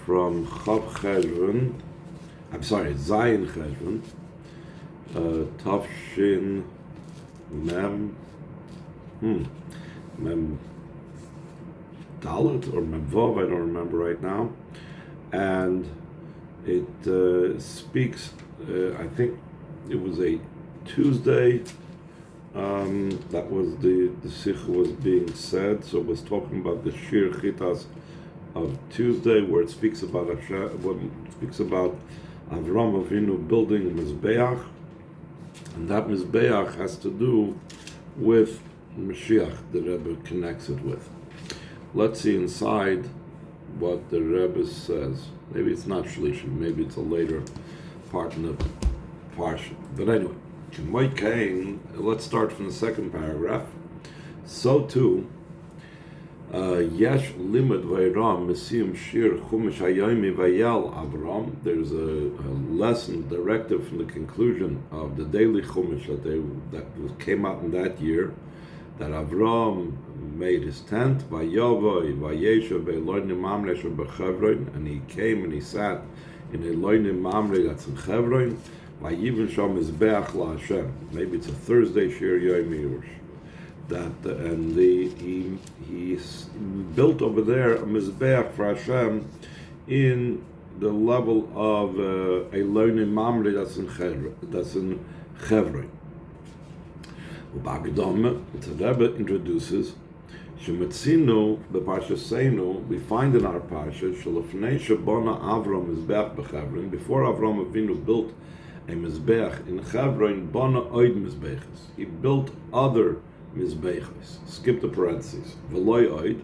from Chav Cheshvan, Zayin Cheshvan, Tafshin Mem Dalet or Mem Vav, I don't remember right now, and it speaks. I think it was a Tuesday. That was the Sicha was being said. So it was talking about the Shir Chitas of Tuesday, where it speaks about Avram Avinu building a Mizbeach, and that Mizbeach has to do with Mashiach. The Rebbe connects it with. Let's see inside what the Rebbe says. Maybe it's not Shlishi, maybe it's a later part in the Parshas. But anyway, let's start from the second paragraph. So too, Yesh limud vayram mesiyum shir chumash hayomi vayel Avram. There's a lesson, directive from the conclusion of the daily chumash that came out in that year, that Avram made his tent, vayavoy vayeshav be'elonim mamre shebechevron, and he came and he sat in Elonim mamre that's in Chevron. Vayivin sham mizbeach laHashem. Maybe it's a Thursday shir yom Yurush. And he built over there a mizbeach for Hashem in the level of Elonim mamre that's in Chevron. The Rebbe introduces Shematzinu Parshas Seinu. We find in our Parshas Shalafnei Shabona Avram Mizbeach b'Chevron. Before Avram Avinu built a Mizbeach in Chevron, Bona Oid Mizbeachas. He built other Mizbeachas. Skip the parentheses. V'loy Oid.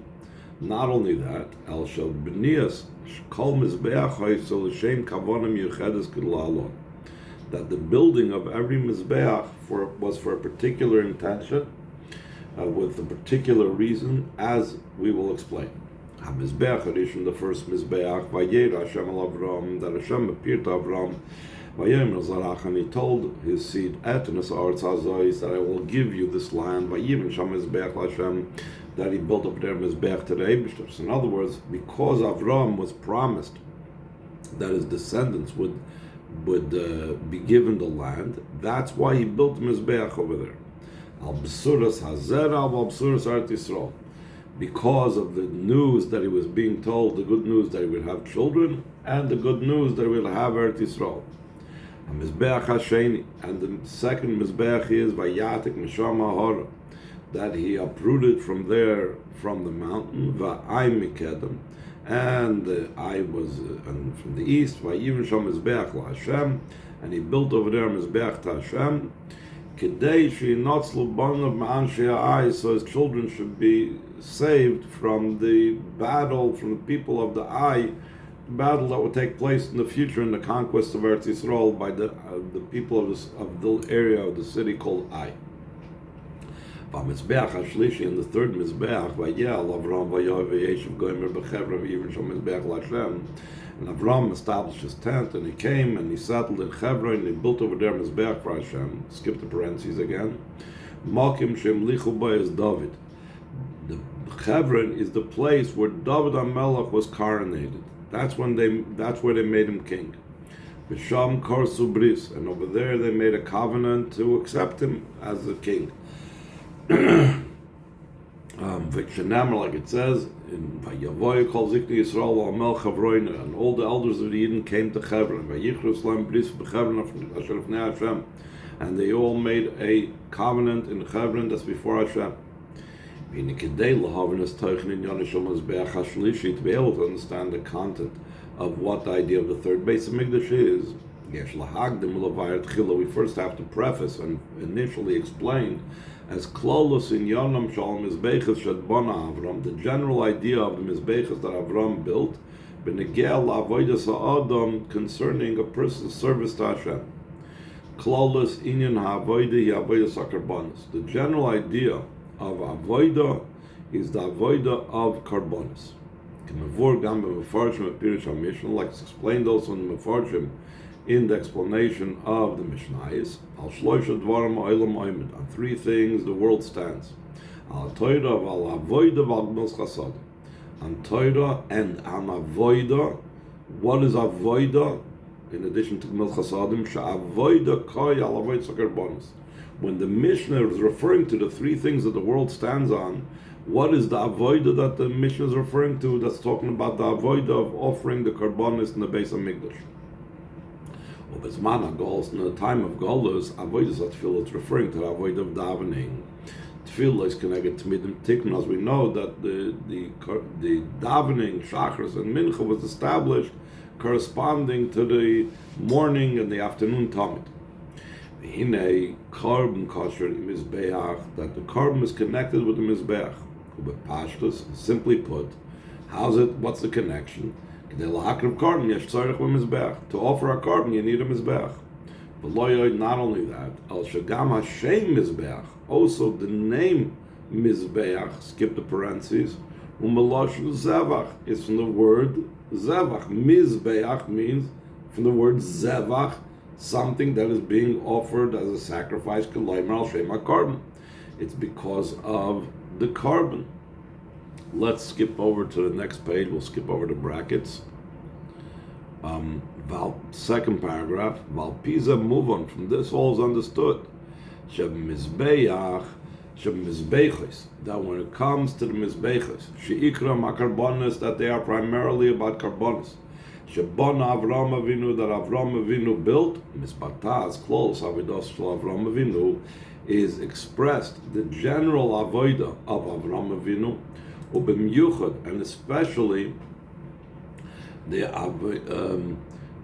Not only that, El Shal B'nias Kol Mizbeach Hoysel L'Shem Kavonim Yuchedes K'Lalon. That the building of every Mizbeach was for a particular intention, with a particular reason, as we will explain. HaMizbeach Harishon, the first Mizbeach, Vayer Hashem al Avram, that Hashem appeared to Avram, Vayomer Zarach, and he told his seed, Etnas Arz Hazois, that I will give you this land, Vayivin Sham Mizbeach Hashem, that he built up their Mizbeach to the Eibishter. So in other words, because Avram was promised that his descendants would be given the land, that's why he built the Mizbeach over there. Al B'suras Hazera, Al B'suras Art Yisrael. Because of the news that he was being told, the good news that he would have children, and the good news that he will have Art Yisrael. Mizbeach Hasheni, and the second Mizbeach is Vayatik Misham HaHora, that he uprooted from there, from the mountain, Va'ai Mikedem, and I was from the east, Vayivin Sham Mizbeach LaHashem, and he built over there Mizbeach to Hashem, Kedei she'inotzlu banav ma'anshei ha'ai, so his children should be saved from the battle, from the people of the Ai, the battle that would take place in the future in the conquest of Eretz Yisrael by the people of the area of the city called Ai. Mizbeach Hashlishi, in the third Mizbeach, Vayel Avram Vayoy Vayeshav Goymer B'Chevron V'Yivin Sham Mizbeach LaHashem, and Avram established his tent, and he came and he settled in Chevron, and he built over there Mizbeach for Hashem. Skip the parentheses again. Makim Shem Lichu Ba is David. The Chevron is the place where David HaMelech was coronated. That's where they made him king. V'Sham Korsu Bris, and over there they made a covenant to accept him as the king. Like it says in Vayavoy called Zikni Yisrael Amel Chavroina, and all the elders of the Eden came to Chevron, and they all made a covenant in Chevron that's before Hashem. To be able to understand the content of what the idea of the third base of Mikdash is, we first have to preface and initially explain as Klolus in Yonam Shalom Mizbechas Shadbana Avram, the general idea of the Mizbechas that Avram built, Benegel Avodas Ha'adam, concerning a person's service to Hashem. Klolus Inyan Ha'avoida Ha'avodas HaKarbanis. The general idea of Avoida is the Avoida of Karbanis. Like it's explained also in the Mefarshim, in the explanation of the Mishnayos, al shloisha dvarim ha'olam oimed, on three things the world stands: al Torah, al avoida, al gmilas chasad. On Torah and on avoida, What is avoida? In addition to Milchas Adam, she'avoida koy al avoid sakarbonis. When the Mishnah is referring to the three things that the world stands on, what is the avoida that the Mishnah is referring to? That's talking about the avoida of offering the karbonis in the base of Mikdash. Ubezman HaGolus, in the time of Golus, avodas tefillah, it's referring to the avoida of davening. Tefillah is connected to midim tikun, as we know that the davening, shachris, and mincha was established corresponding to the morning and the afternoon tamid. Hine carbon kosher im mizbeach, that the carbon is connected with the mizbeach. But Parshas, simply put, what's the connection? To offer a carbon, you need a mizbeach. But not only that, al shagam hashem mizbeach, also the name mizbeach, skip the parentheses, umelash zevach is from the word zevach. Mizbeach means from the word zevach, something that is being offered as a sacrifice, carbon. It's because of the carbon. Let's skip over to the next page. We'll skip over the brackets. Second paragraph. Valpiza, move on. From this, all is understood. That when it comes to the mizbechos, sheikra makarbonis, that they are primarily about karbonis. Shebona Avram Avinu, that Avram Avinu built, Misbataz, close, Avidos Avram Avinu, is expressed the general avoida of Avram Avinu, ubemyuchad, and especially the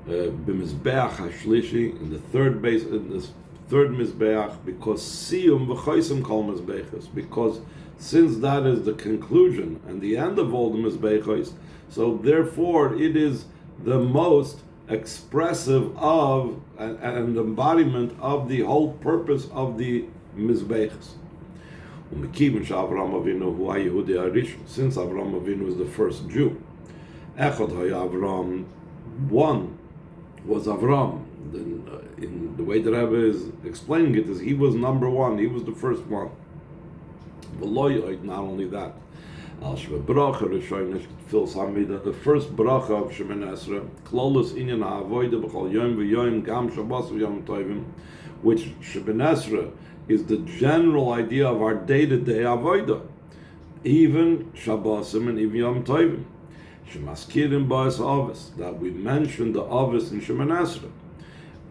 b'mizbeach hashlishi, in the third base, in this third mizbeach, because siyum v'choisim kol mizbechos, because since that is the conclusion and the end of all the mizbechos, so therefore it is the most expressive of and embodiment of the whole purpose of the mizbechos. Since Avram Avinu is the first Jew, one was Avram. In the way that Rebbe is explaining it, is he was number one. He was the first one. Not only that, the first bracha of Shemoneh Esrei, Klolus Inyan Ha'avoda B'chol Yom V'Yom Gam Shabbos V'Yom Tovim, which Shemoneh Esrei is the general idea of our day-to-day avoda, even Shabbosim and even Yom Tovim. Shemaskirim Ba'as Avis, that we mentioned the Avis in Shemoneh Esrei.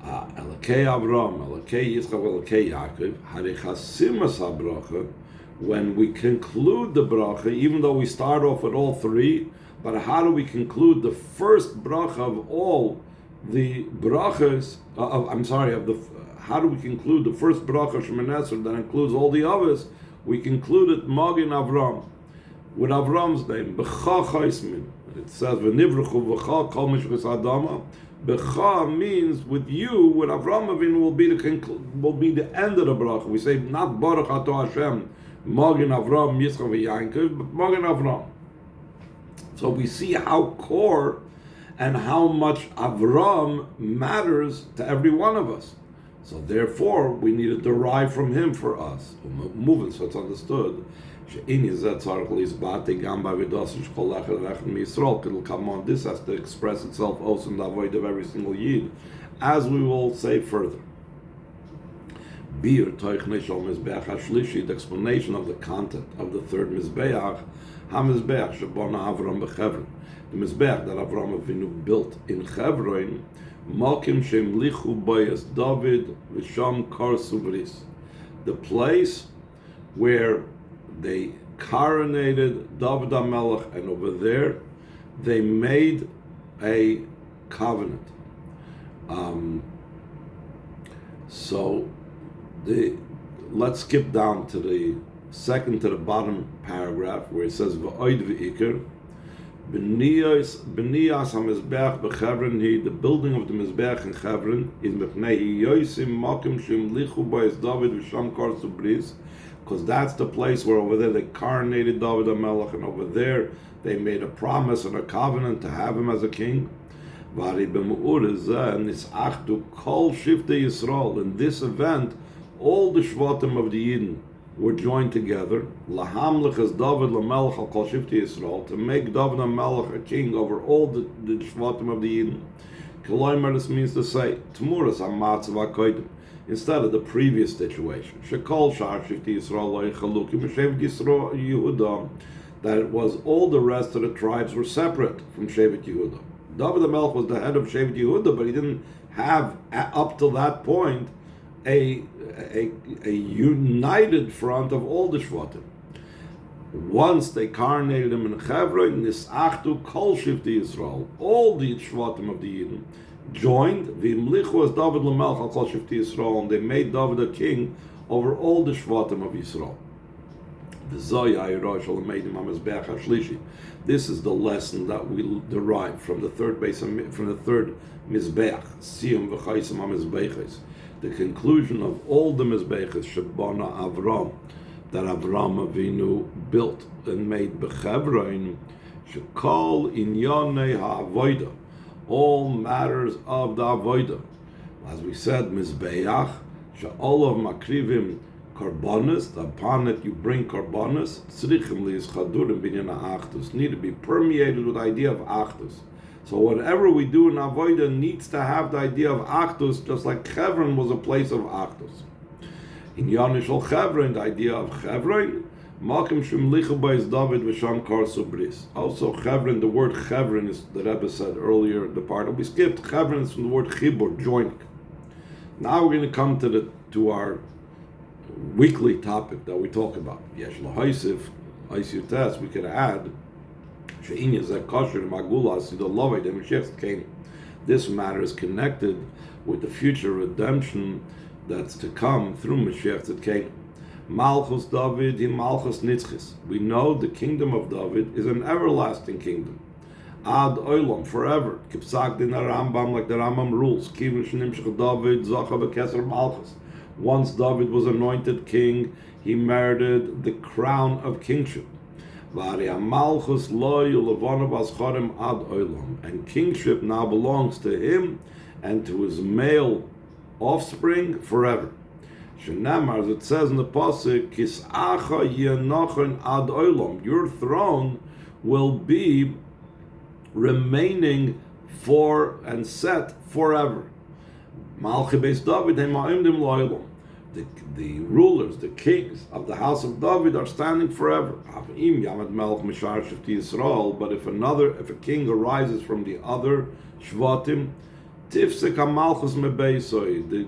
Elokei Avram, Elokei Yitzchak, Elokei Yaakov, Harichasimas HaBracha, when we conclude the bracha, even though we start off with all three, but how do we conclude the first bracha of all the brachas? How do we conclude the first bracha of Shemoneh Esrei that includes all the others? We conclude it Magin Avram, with Avram's name. B'cha chaismin. It says v'nivruchu b'cha kol mishkas adama. B'cha means with you, with Avram Avinu will be the end of the bracha. We say not Baruch Ato Hashem, Magin Avram, Yitzchak v'Yankov, but Magin Avram. So we see how core and how much Avram matters to every one of us. So therefore, we need to derive from him for us. Moving, so it's understood. It'll come on. This has to express itself also in the avoid of every single yid, as we will say further. The explanation of the content of the third mizbeach, ha-mizbeach shebona Avram b'Chevron, the mizbeach that Avram Avinu built in Chevron, Malkim shem lichu bayas David v'sham kar subris, the place where they coronated David HaMelech, and over there they made a covenant. Let's skip down to the bottom paragraph where it says V'oid v'ikr B'niyas HaMizbeach b'Chevron, the building of the Mizbeach in Chevron is Mepnei Yosim Makim Shem Lichu Bayis David V'Sham Kar Subris, because that's the place where over there they coronated David HaMelech, and over there they made a promise and a covenant to have him as a king. In this event, all the Shvatim of the Yidden were joined together. Lahamlich as David lamelech al kol shivtei Yisrael, to make David a melech, a king over all the shvatim of the Yidden. Koloimer, this means to say, Tmuras hamatzav hakodim, instead of the previous situation. Shekol shar shivtei Yisrael lo yichalukim m'shevet Yisrael Yehuda, that it was all the rest of the tribes were separate from Shevet Yehuda. David the Melech was the head of Shevet Yehuda, but he didn't have, up till that point, a united front of all the Shvatim. Once they coronated him in Chevron, Nisachtu Kol Shivtei Yisrael, all the Shvatim of the Yidden joined. V'imlichu was David L'melech al Kol Shivtei Yisrael, and they made David a king over all the Shvatim of Yisrael. This is the lesson that we derive from the third Mizbeach, Siyum v'chaisim ha-Mizbeches, the conclusion of all the Mizbeches Shabana Avram, that Avram Avinu built and made Bechevron, Shekol Inyanei HaAvoida, all matters of the Avoida. As we said, Mizbeach, She'olav Makrivim Karbonis, upon it you bring Karbonis, Tzrichim Li's Chadurim Binyan Achdus, need to be permeated with the idea of Achdus. So whatever we do in Avoida needs to have the idea of Achdus, just like Chevron was a place of Achdus. In Yanishal Chevron, the idea of Chevron, Malkim Shem Lecha Beis David V'Sham Kar Subris. Also Chevron, the word Chevron is, the Rebbe said earlier, the part that we skipped, Chevron is from the word Chibur, joining. Now we're going to come to our weekly topic that we talk about. Yesh L'Haisif, Haisiyutes, we could add, She'in Yezek Kasher, Magula, Asidah Lovay, the Mashiach came. This matter is connected with the future redemption that's to come through Mashiach that came. Malchus David, Malchus Nitzchis. We know the kingdom of David is an everlasting kingdom. Ad Olam, forever. Kipsak din Rambam, like the Rambam rules. Kivin Shnimshach David, Zacha B'Keser Malchus. Once David was anointed king, he merited the crown of kingship. Malchus loy ulevanav ascharim ad olam, and kingship now belongs to him and to his male offspring forever. Shenamar, as it says in the pasuk, Kisacha yenachon ad olam, your throne will be remaining for and set forever. Malchi Beis David hema'imdim lo'olam. The rulers, the kings of the house of David are standing forever. But if a king arises from the other Shvatim, the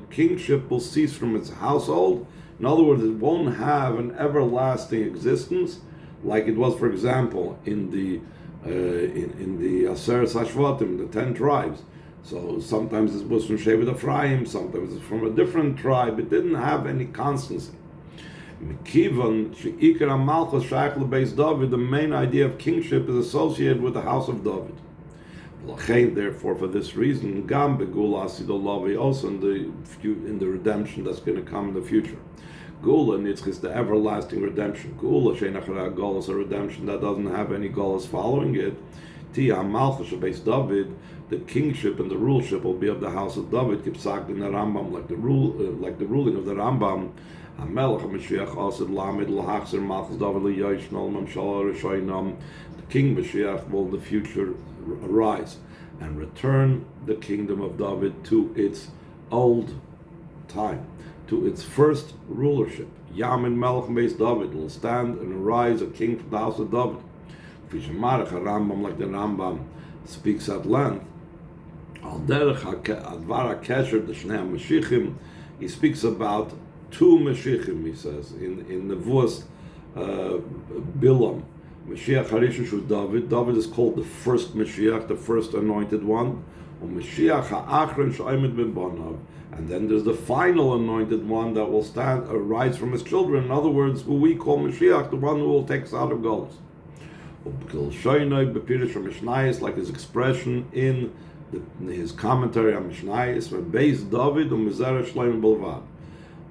kingship will cease from its household. In other words, it won't have an everlasting existence, like it was, for example, in the Aseret HaShvatim, the 10 tribes. So sometimes it was from Shevet Ephraim, sometimes it's from a different tribe. It didn't have any constancy. The main idea of kingship is associated with the house of David. Therefore, for this reason, also in the redemption that's going to come in the future. Gula is the everlasting redemption. Gula is a redemption that doesn't have any gulas following it. David, the kingship and the ruleship will be of the house of David. Kipsak in the Rambam, like the ruling of the Rambam. The king Mashiach will in the future arise and return the kingdom of David to its old time, to its first rulership. Yamin Melech Beis David will stand and arise a king from the house of David. Rambam, like the Rambam speaks at length, he speaks about two Mashiachim, he says, in the verse Bilam. Mashiach Harishon Shu David. David is called the first Mashiach, the first anointed one. Mashiach Ha'achron Sh'omed Ben Banav. And then there's the final anointed one that will arise from his children. In other words, who we call Mashiach, the one who will take us out of goals. Like his expression in his commentary on Mishnayos, Beis David Mizerah Shlomo Bilvad.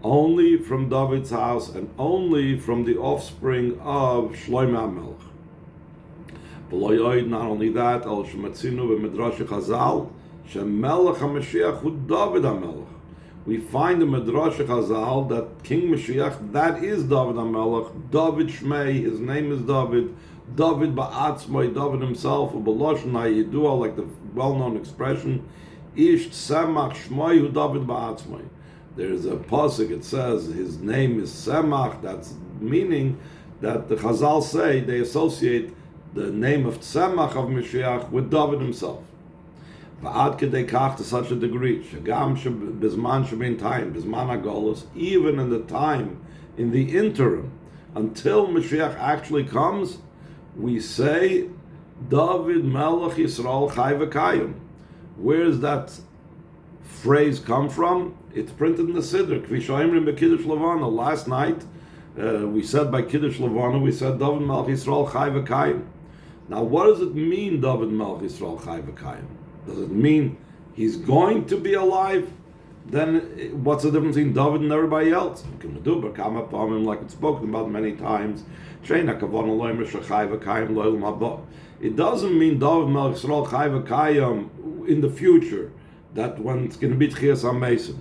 Only from David's house and only from the offspring of Shlomo HaMelech. Not only that, we find in Midrash Chazal that King Mashiach, that is David HaMelech, David Shmei, his name is David, David Ba'atzmai, David himself, Ubaloshon HaYidua, like the well-known expression, Ish Semach Shmai Hu David Ba'atzmai. There's a pasuk, it says his name is Semach, that's meaning that the Chazal say they associate the name of Tzemach of Mashiach with David himself. Va'ad kedei kach, to such a degree, shagam bizman shebein time, bizman hagolus, even in the time, in the interim, until Mashiach actually comes, we say, David Melech Yisrael Chai V'Kayim. Where does that phrase come from? It's printed in the Siddur. Kvi shoymrim b'Kiddush Levana. Last night, we said by Kiddush Levana, we said David Melech Yisrael Chai V'Kayim. Now, what does it mean, David Melech Yisrael Chai V'Kayim? Does it mean he's going to be alive? Then what's the difference between David and everybody else? Like it's spoken about many times. It doesn't mean David Melech Yisrael Chai V'Kayim in the future, that when it's going to be Tchias HaMesim.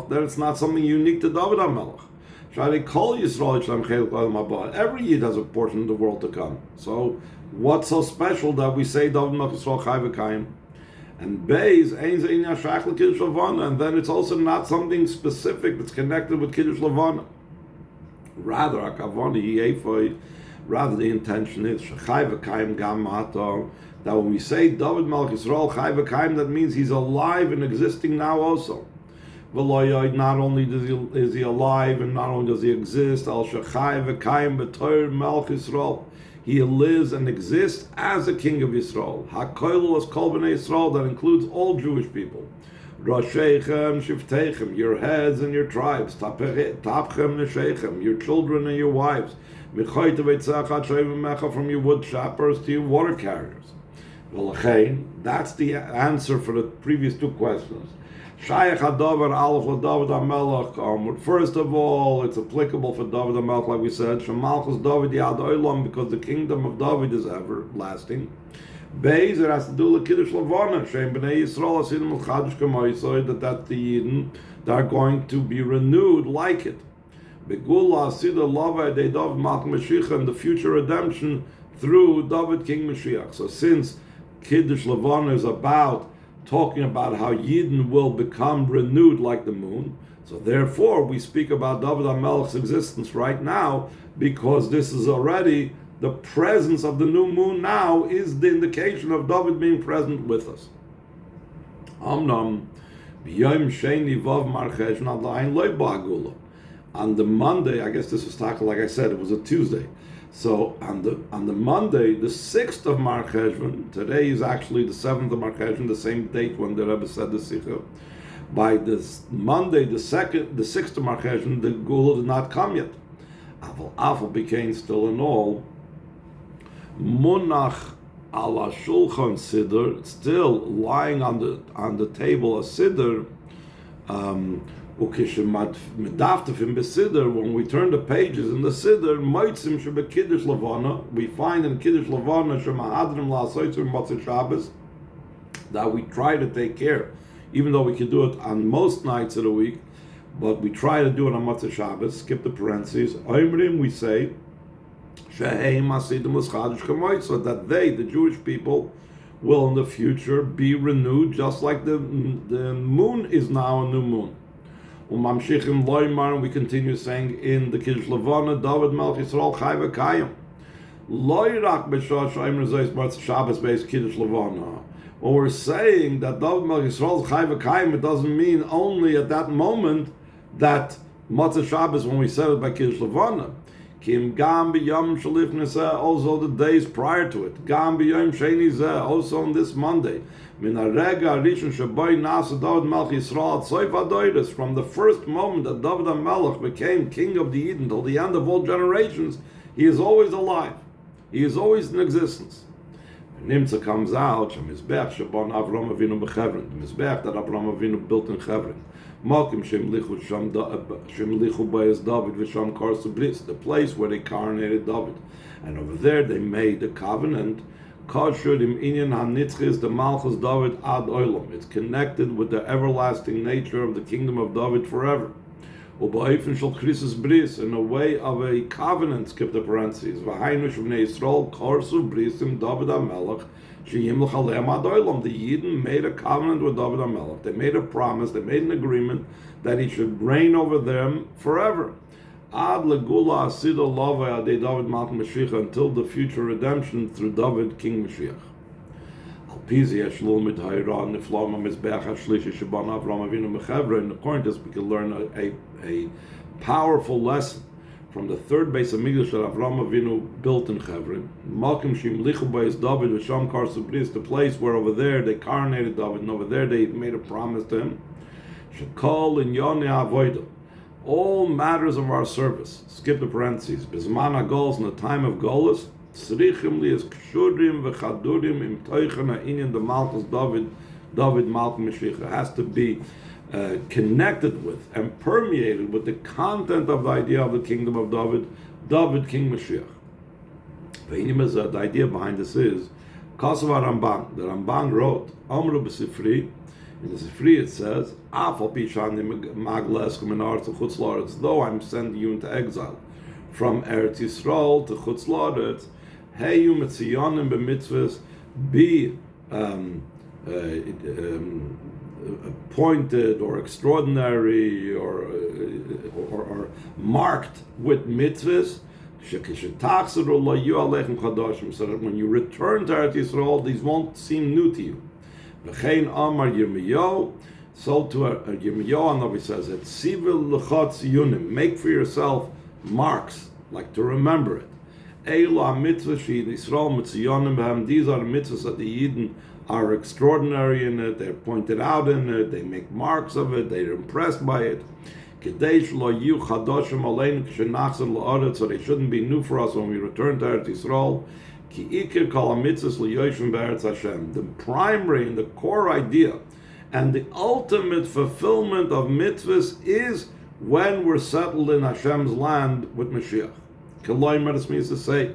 That it's not something unique to David HaMelech. Every Yid has a portion of the world to come. So what's so special that we say David Melech Yisrael Chai V'Kayim? And Beis Ein Ze Inyan Shach LeKiddush Levana, and then it's also not something specific that's connected with Kiddush Levana. Rather, rather the intention is Chai V'Kayim Gam Mato, that when we say David Melech Yisrael Chai V'Kayim, that means he's alive and existing now also. Not only is he alive and not only does he exist, Al Shechai V'Kayim B'Toyer Melech Yisrael, he lives and exists as a king of Yisrael. HaKoil is Kol B'nai Yisrael, that includes all Jewish people. Rosheichem, Shiftechem, your heads and your tribes. Tapchem, Nesheichem, your children and your wives. Michoy Tevetzach Mecha, from your wood choppers to your water carriers. Lechein, that's the answer for the previous two questions. Shayach HaDavar Aleph LaDavid HaMelech. First of all, it's applicable for David HaMelech, like we said. Shemalchus David Yad Olam, because the kingdom of David is everlasting. Beis, it has to do with Kiddush Levana. Shem B'nai Yisrael Asidim L'Chadosh K'moisoi, that the Yidden, they are going to be renewed like it. Begula Asida Lava De David Malch Mashiach, and the future redemption through David King Mashiach. So since Kiddush Levana is about talking about how Yidden will become renewed like the moon, so therefore we speak about David HaMelech's existence right now, because this is already the presence of the new moon now is the indication of David being present with us. On the Monday, I guess this was talking, like I said, it was a Tuesday. So on the Monday, the 6th of Mar Cheshvan, today is actually the 7th of Mar Cheshvan, the same date when the Rebbe said the Sicha. By this Monday, the 6th of Mar Cheshvan, the Gula did not come yet. Aval became still in all. Munach ala shulchan siddur, still lying on the table a siddur. When we turn the pages in the Siddur, we find in Kiddush Levana that we try to take care, even though we can do it on most nights of the week, but we try to do it on Motzei Shabbos, skip the parentheses. We say, so that they, the Jewish people, will in the future be renewed, just like the moon is now a new moon. We continue saying in the Kiddush Levana, David Melech Yisrael Chai V'Kayim. Shabbos-based Kiddush Levana. When we're saying that David Melech Yisrael Chai V'Kayim, it doesn't mean only at that moment that Motzei Shabbos when we said it by Kiddush Levana. Kim Gam B'Yom Shalif Neseh, also the days prior to it. Gam B'Yom Sheni Zeh, also on this Monday. Min HaRega HaRishon Sheboi Nasa David Melech Yisrael Tzoif HaDoides, from the first moment that David HaMelech became king of the Eden till the end of all generations, he is always alive. He is always in existence. Nimtza comes out, Shemizbech Shebon Avram Avinu B'Chevron, the Mizbech that Avram Avinu built in Chevron. Malkim Shemlichu Bayez David V'Sham Karsu Bris, the place where they coronated David. And over there they made a covenant, Kasher im inyan hanitzchis the Malchus David ad olam. It's connected with the everlasting nature of the kingdom of David forever. Uba'ifin shel krisis bris, in a way of a covenant, skip the parentheses. V'hainu shvnei Yisrael korsu brisim David HaMelech sheyimlech aleim ad olam. The Yidden made a covenant with David HaMelech. They made a promise, they made an agreement that he should reign over them forever. Ad legula asida lavai adei David Malch Mashiach, until the future redemption through David King Mashiach. In according to this, we can learn a powerful lesson from the third base of Migdash that Avram Avinu built in Chevron. Malkim Shim Lichu Beis David V'Sham Karsu Bris, the place where over there they coronated David, and over there they made a promise to him. Shekol in Yonei Avodah, all matters of our service. Skip the parentheses. Bizman HaGolos, in the time of Golos. Tzrichim li es kshurim v'chadurim im toichen ha'inyan the Malchus David Malch Mashiach. It has to be connected with and permeated with the content of the idea of the kingdom of David King Mashiach. The idea behind this is Kosova Ramban. The Ramban wrote Amru b'Sifri. In the Sifri it says Afal pishani magleschem in Arts of Chutz La'aretz, though I'm sending you into exile from Eretz Yisrael to Chutz La'aretz, heyu metziyonim b'mitzvahs, be appointed or extraordinary or marked with mitzvahs, so that when you return to Eretz Yisrael, these won't seem new to you. V'chein Amar Yirmiyahu, so to Yirmiyahu, Navi says it, Sivil Lechat Ziyunim, make for yourself marks, like to remember it. Eilu mitzvah she'id Yisrael mitziyonim b'hem. These are the mitzvahs that the Yidden are extraordinary in it. They're pointed out in it. They make marks of it. They're impressed by it. Kedei shelo yihu chadoshim aleinu k'shenachzor la'aretz, so they shouldn't be new for us when we return to Eretz Yisrael. Ki ikir kol hamitzvos liyoshim be'eretz Hashem. The primary and the core idea and the ultimate fulfillment of mitzvahs is when we're settled in Hashem's land with Mashiach. K'loimer, this means to say,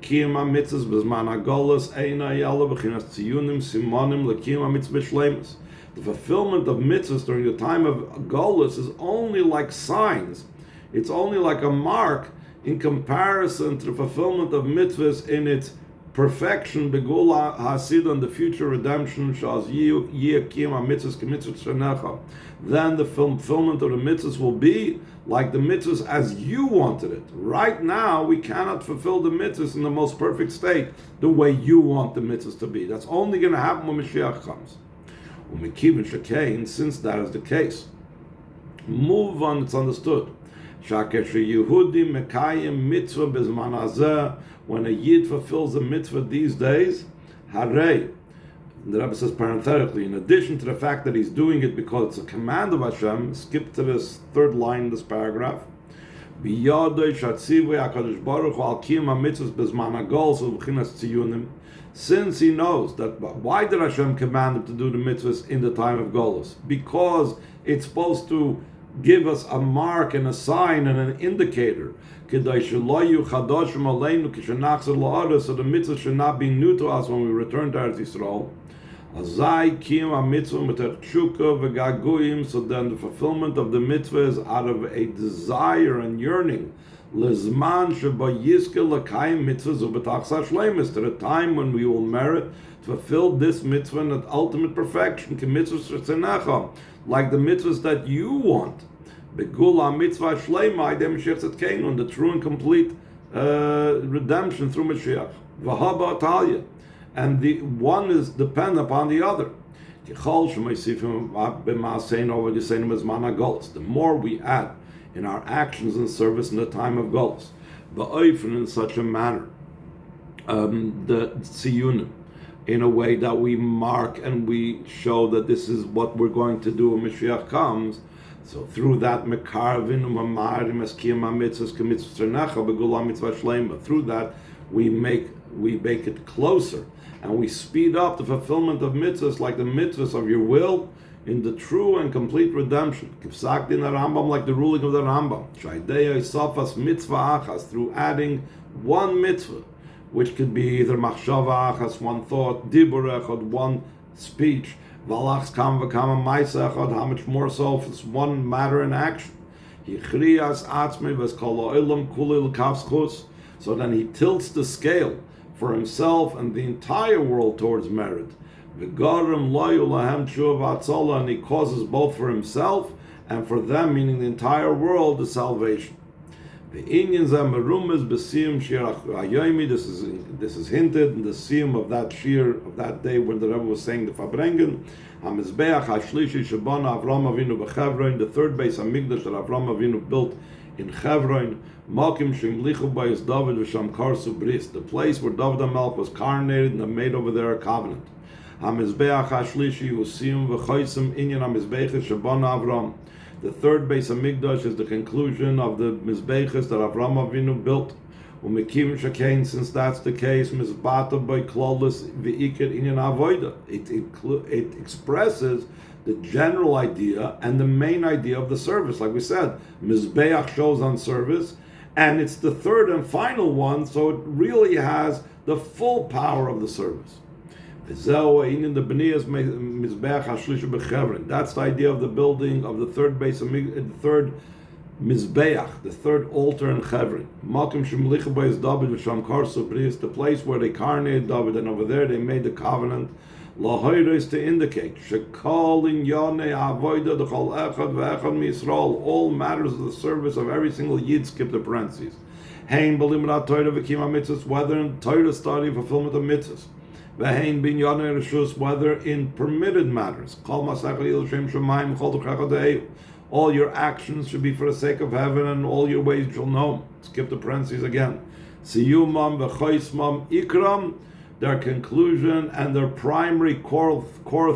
Kiyum ha-mitzvahs b'zman ha-golos eina yala b'chinas tziyunim simonim l'kiyum ha-mitzvah shleimus. The fulfillment of mitzvahs during the time of golos is only like signs. It's only like a mark in comparison to the fulfillment of mitzvahs in its perfection, begula hasid, on the future redemption, shaz yiyakim ha-mitzvahs k'mitzvah shenecha. Then the fulfillment of the mitzvahs will be like the mitzvahs as you wanted it. Right now, we cannot fulfill the mitzvahs in the most perfect state the way you want the mitzvahs to be. That's only going to happen when Mashiach comes. Since that is the case, move on, it's understood. When a Yid fulfills a mitzvah these days, Harei, the Rebbe says parenthetically, in addition to the fact that he's doing it because it's a command of Hashem, skip to this third line in this paragraph. Since he knows that, why did Hashem command him to do the mitzvahs in the time of Golus? Because it's supposed to give us a mark and a sign and an indicator. So the mitzvah should not be new to us when we return to Eretz Yisrael. So then the fulfillment of the mitzvah is out of a desire and yearning to the time when we will merit to fulfill this mitzvah in its ultimate perfection, like the mitzvahs that you want. Mitzvah shleimah, the true and complete redemption through Mashiach. And the one is dependent upon the other. The more we add in our actions and service in the time of Golus, in such a manner, the tziyunim, in a way that we mark and we show that this is what we're going to do when Mashiach comes. So through that, through that we make it closer, and we speed up the fulfillment of mitzvahs, like the mitzvahs of your will, in the true and complete redemption. Like the ruling of the Rambam, through adding one mitzvah, which could be either machshava achas, one thought, dibur echad, one speech, valachs kam v'kama ma'isa echad, how much more so if it's one matter in action. Yichrias atzmi v'eskol ha'olam kulil kavschus. So then he tilts the scale for himself and the entire world towards merit. V'garim loyu lahem tshuva v'atzola, and he causes both for himself and for them, meaning the entire world, the salvation. The Indians are merumas b'siyum shir hayomi. This is hinted in the siyum of that shir of that day when the Rebbe was saying the Fabrengen. Hamizbeach hashlishi shabana Avram Avinu b'Chevron, the third base Hamikdash that Avram Avinu built in Chevron. Malkim shemlichu bayis David v'sham karsu bris, the place where David HaMelech was coronated and made over there a covenant. Hamizbeach hashlishi usiyum v'choisim inyan hamizbeach shabana Avram. The third base of Mikdash is the conclusion of the Mizbeches that Avram Avinu built. Umekim Shakain, since that's the case, Mizbata by Klolis V'ikir Inyan Avoida. It expresses the general idea and the main idea of the service. Like we said, Mizbeach shows on service, and it's the third and final one, so it really has the full power of the service. That's the idea of the building of the third base of the third Mizbeach, the third altar in Chevron. The place where they coronated David, and over there they made the covenant. Lahoiris, to indicate all matters of the service of every single Yid, skip the parentheses. Whether in Torah study, fulfillment of mitzvahs. V'hein binyanei reshus, whether in permitted matters. All your actions should be for the sake of heaven, and all your ways shall know. Skip the parentheses again. Siyumam v'choismam ikram, their conclusion and their primary core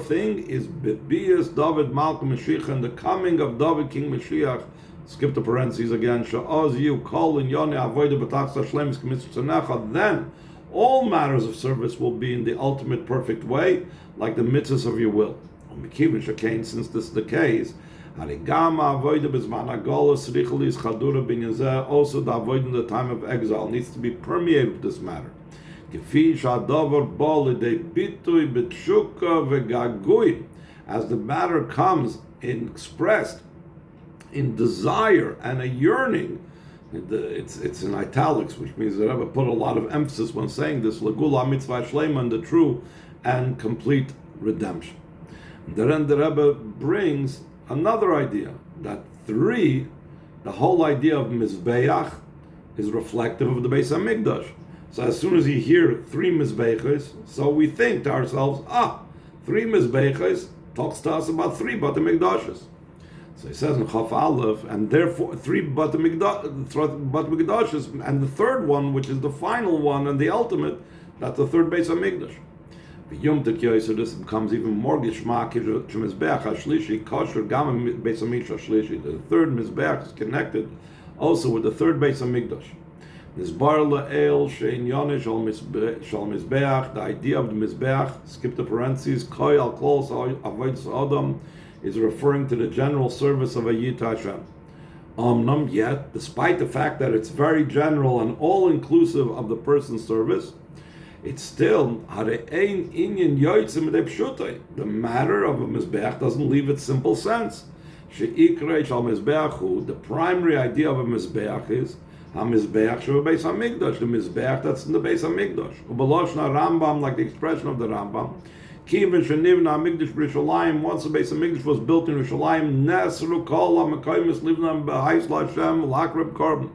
thing is Bibias David Malcolm Mashiach, and the coming of David King Mashiach. Skip the parentheses again. Sha'oz you call in yonei avoida b'tachs hashlemis k'mitzvah, then all matters of service will be in the ultimate perfect way, like the mitzvahs of your will. Since this is the case, also the avoid in the time of exile needs to be permeated with this matter. As the matter comes expressed in desire and a yearning, it's in italics, which means the Rebbe put a lot of emphasis when saying this, Legula mitzvah shleima, and the true and complete redemption. Then the Rebbe brings another idea, that the whole idea of Mizbeach is reflective of the Beis HaMikdash. So as soon as you hear three Mizbeches, so we think to ourselves, three Mizbeches talks to us about three Bate Mikdashes. So he says in Chaf Aleph, and therefore three Bate Mikdashes, and the third one, which is the final one and the ultimate, that's the third Beis HaMikdash. So this becomes even more Gishmak. The third Mizbeach is connected also with the third Beis HaMikdash. The idea of the Mizbeach, skip the parentheses, is referring to the general service of a Yid Hashem. Yet, despite the fact that it's very general and all-inclusive of the person's service, it's still the matter of a Mizbeach doesn't leave its simple sense. The primary idea of a Mizbeach is HaMizbeach Beis HaMikdash, the Mizbeach that's in the Beis HaMikdash. Ubaloshna Rambam, like the expression of the Rambam, Kivin Shenivna HaMikdash B'Rishalayim, once the Beis HaMikdash was built in Rishalayim, Nesru Kol HaMekaymis Livnam B'Hais LaHashem L'Akrab Korban.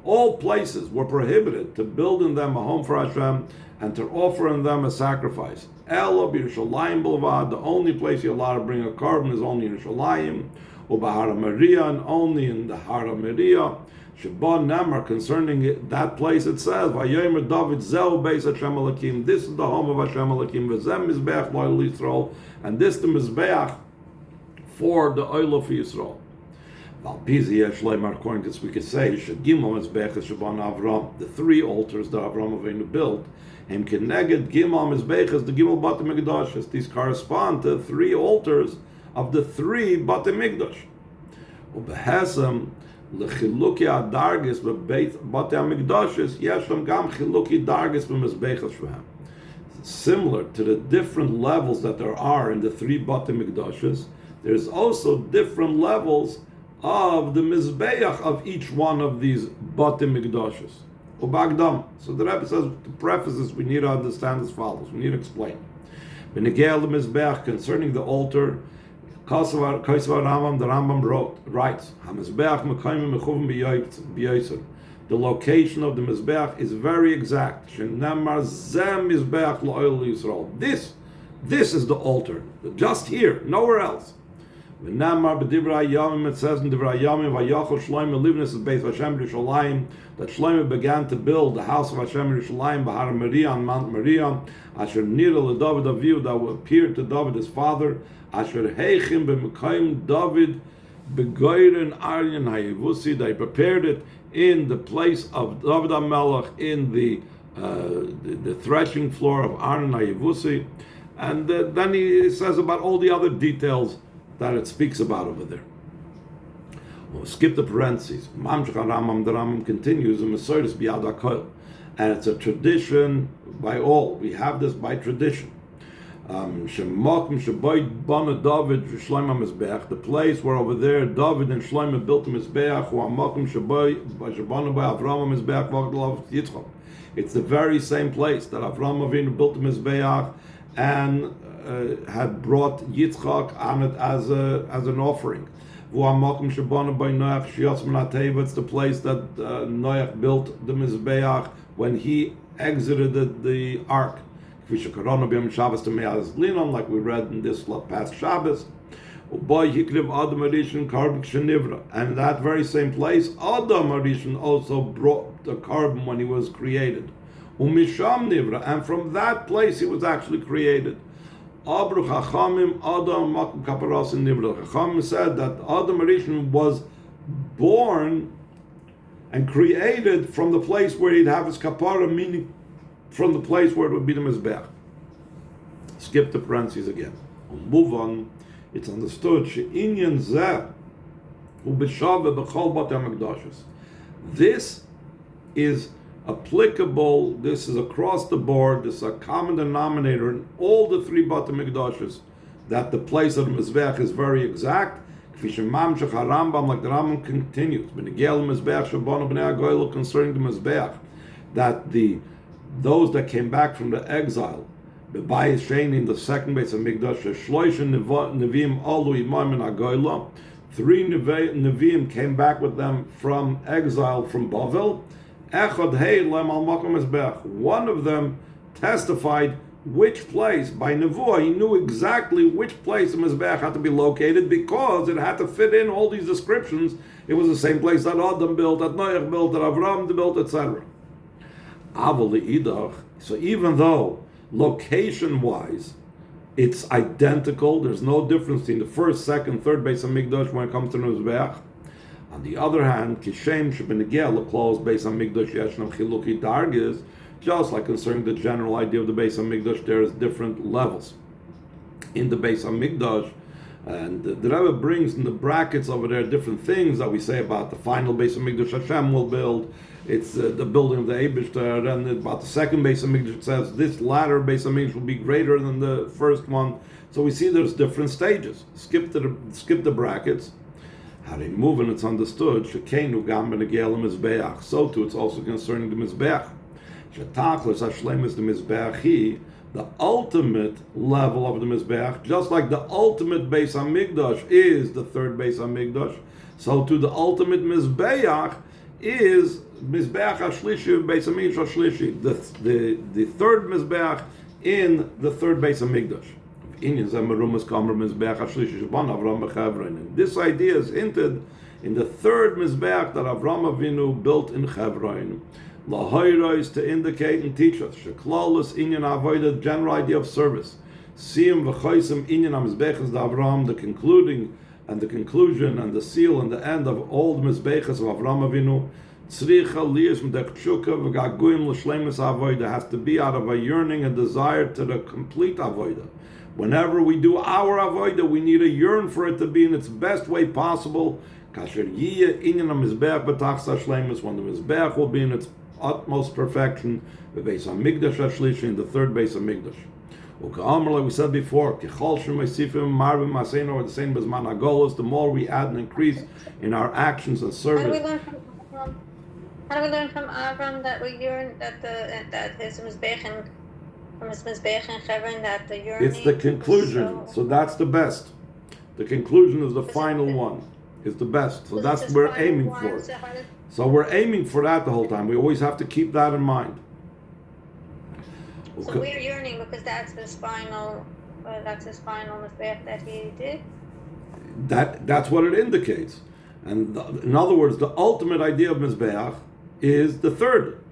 All places were prohibited to build in them a home for Hashem and to offer in them a sacrifice. Elo B'Rishalayim B'Lvad, the only place you're allowed to bring a korban is only in Rishalayim, Ubahara Maria, and only in the Hara Maria. Shabbat Namar, concerning that place, it says, Vayomer David Zeu Beis Hashem Elokim, this is the home of Hashem Elokim, V'zem Mizbeach Lo'el Yisrael, and this the Mizbeach for the oil of Yisrael. Valpizi Yesh Leimar, according to this we could say, Shagimel Mizbeach Shabbat Avram, the three altars that Avram Avinu built, Hem Keneged Gimel Mizbeach is the Gimel Bate Mikdash. These correspond to three altars of the three Bate Mikdash. Ubehesem, Lechiluki adargis bebeit bate hamikdashes yeshem gam chiluki dargis b'mizbecha shvam. Similar to the different levels that there are in the three bate mikdashes, there's also different levels of the mizbeach of each one of these bate mikdashes. Ubagdam. So the Rebbe says, the prefaces we need to understand as follows. We need to explain. Benegel the mizbeach, concerning the altar, Kaisav Rambam, the Rambam writes, HaMizbeach mekayim mechuvim b'yoytzer. The location of the mizbeach is very exact. Shenemar zem mizbeach la'oil Yisrael. This is the altar, just here, nowhere else. V'nemar b'divrei Yamim, it says in Divrei Yamim, Vayachol Shlomo livnis Beis Hashem Yerushalayim, that Shlomo began to build the house of Hashem Yerushalayim b'Har Moriah, on Mount Moriah, Asher nira leDavid Avihu, that appeared to David his father, Asher heichim b'mekayim David b'goyren Aryan haYevusi, they prepared it in the place of David HaMelech, in the threshing floor of Aryan haYevusi, and then he says about all the other details that it speaks about over there. We'll skip the parentheses. Mamshech Rambam, the Rambam continues, and it's a tradition by all. We have this by tradition. The place where over there David and Shlomo built the Mizbeach, it's the very same place that Avraham Avinu built the Mizbeach and had brought Yitzchak on it as an offering. It's the place that Noach built the Mizbeach when he exited the ark. Like we read in this past Shabbos. And in that very same place, Adam Arishon also brought the carbon when he was created. And from that place he was actually created. Chachamim said that Adam Arishon was born and created from the place where he'd have his kapara, meaning from the place where it would be the Mizbeach. Skip the parentheses again. Move on. It's understood. This is applicable, this is across the board, this is a common denominator in all the three Bate Mikdashes, that the place of the Mizbeach is very exact. Like the Rambam continues, concerning the Mizbeach, that those that came back from the exile, in the second base of Mikdash, three Nevi'im came back with them from exile from Bavel. One of them testified which place, by Nevuah, he knew exactly which place the Mizbeach had to be located because it had to fit in all these descriptions. It was the same place that Adam built, that Noach built, that Avraham built, etc. So even though location-wise it's identical, there's no difference between the first, second, third base of Mikdash when it comes to the Mizbeach. On the other hand, Kishem Shebenegel close base on Mikdash Yeshnam Chiluki Dargis, just like concerning the general idea of the base on Mikdash, there is different levels in the base on Mikdash. And the Rebbe brings in the brackets over there different things that we say about the final base of Mikdash Hashem will build. It's the building of the Eibishter, and about the second base of Mikdash, it says this latter base of Mikdash will be greater than the first one. So we see there's different stages. Skip the brackets. How they move, and it's understood. Shekenu gam benegel mizbeach. So too, it's also concerning the mizbeach. Shetachlis hashleim is the mizbeachi, the ultimate level of the mizbeach, just like the ultimate base hamikdash is the third base hamikdash. So too, the ultimate mizbeach is mizbeach hashlishi base hamikdash hashlishi, the third mizbeach in the third base hamikdash. And this idea is hinted in the third Mizbeach that Avraham Avinu built in Hebron. Lahaira is to indicate and teach us. Sheklalis inyan avodah, the general idea of service. Siyam v'chaisim inyan ha-Mizbeches da Avraham, the conclusion and the seal and the end of all the Mizbeches of Avraham Avinu. Tzricha liyas m'dech tshuka v'gaguim l'shleimus avodah, has to be out of a yearning and desire to the complete avodah. Whenever we do our avodah, we need to yearn for it to be in its best way possible. Kasher Yiyeh Inyan HaMizbeach B'Tachsa Shleimus, when the Mizbeach will be in its utmost perfection, the Beis HaMikdash HaShlishi, in the third Beis HaMikdash. Like we said before, the more we add and increase in our actions and service. How do we learn from Avram that we yearn that his mizbech and from his mizbech and Chevron that the yearning? It's the conclusion, so that's the best. The conclusion is the final one. Is the best. So that's what we're aiming for. So we're aiming for that the whole time. We always have to keep that in mind. So we're yearning because that's his final mizbech that he did. That's what it indicates. And in other words, the ultimate idea of Mizbeach is the third.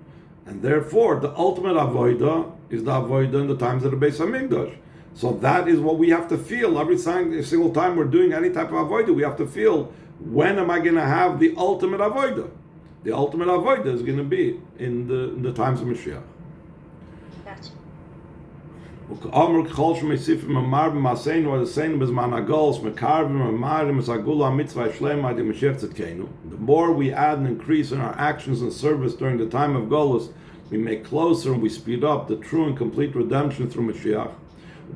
And therefore, the ultimate avodah is the avodah in the times of the Beis HaMikdash. So that is what we have to feel every single time we're doing any type of avodah. We have to feel, when am I going to have the ultimate avodah? The ultimate avodah is going to be in the times of Mashiach. Gotcha. The more we add and increase in our actions and service during the time of Golus, we make closer and we speed up the true and complete redemption through Mashiach.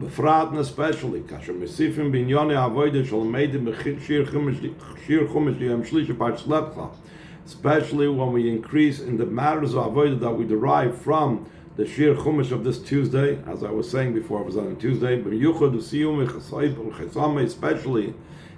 Especially, especially when we increase in the matters of avodah that we derive from the Shir Chumash of this Tuesday, as I was saying before, I was on Tuesday, especially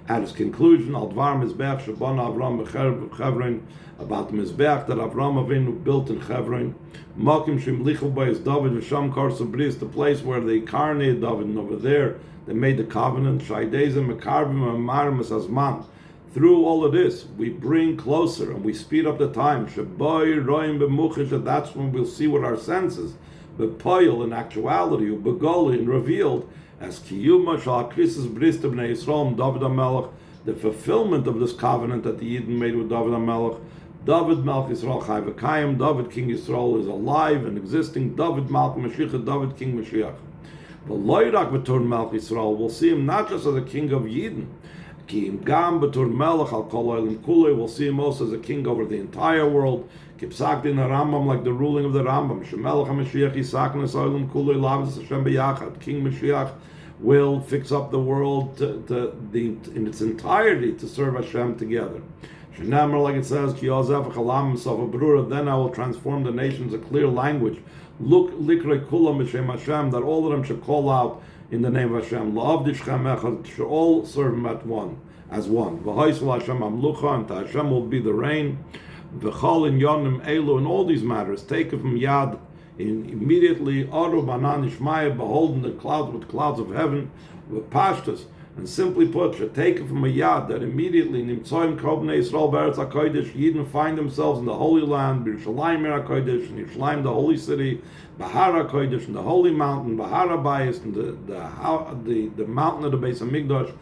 at its conclusion, Al-Dvar Mizbeach Shabana Avram B'Chevron, about the Mizbeach that Avram Avinu built in Chevron. Makim Shim Lichel Bayis David V'Sham Karsa Bris, the place where they incarnated David, and over there they made the covenant. Shaydezim Mekarvim Amarim Azman. Through all of this, we bring closer and we speed up the time. That's when we'll see what our senses, bepoil in actuality, begoli and revealed, as kiyuma shal krisis bris b'nei Yisrael David HaMelech, the fulfillment of this covenant that the Yidden made with David HaMelech. David Melch Yisrael Chai V'Kayim, David King Yisrael is alive and existing. David Malch Mashiach, David King Mashiach. V'loirak b'tur Melch Yisrael, we'll see him not just as a king of Yidden, we'll see him also as a king over the entire world. Kipsakdin Rambam, like the ruling of the Rambam. King Mashiach will fix up the world in its entirety to serve Hashem together. Like it says, then I will transform the nations a clear language. Look, that all of them should call out in the name of Hashem. Should all serve Him as one. And to Hashem will be the reign. In all these matters, take it from Yad immediately. Beholding the clouds with clouds of heaven, with Parshas. And simply put, should take it from a Yad that immediately Nimtzoim Kobnei Yisrael Beretz HaKodesh, Yidden find themselves in the Holy Land, B'Yerushalayim HaKodesh, in Yerushalayim, the holy city, Bahar HaKodesh, in the holy mountain, Bahar HaBayis, in the mountain of the Beis HaMikdash,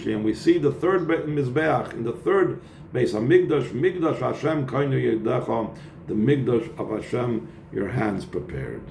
and we see the third Mizbeach in the third Beis HaMikdash, Migdash Hashem Kainu Yedecha, the Migdash of Hashem, your hands prepared.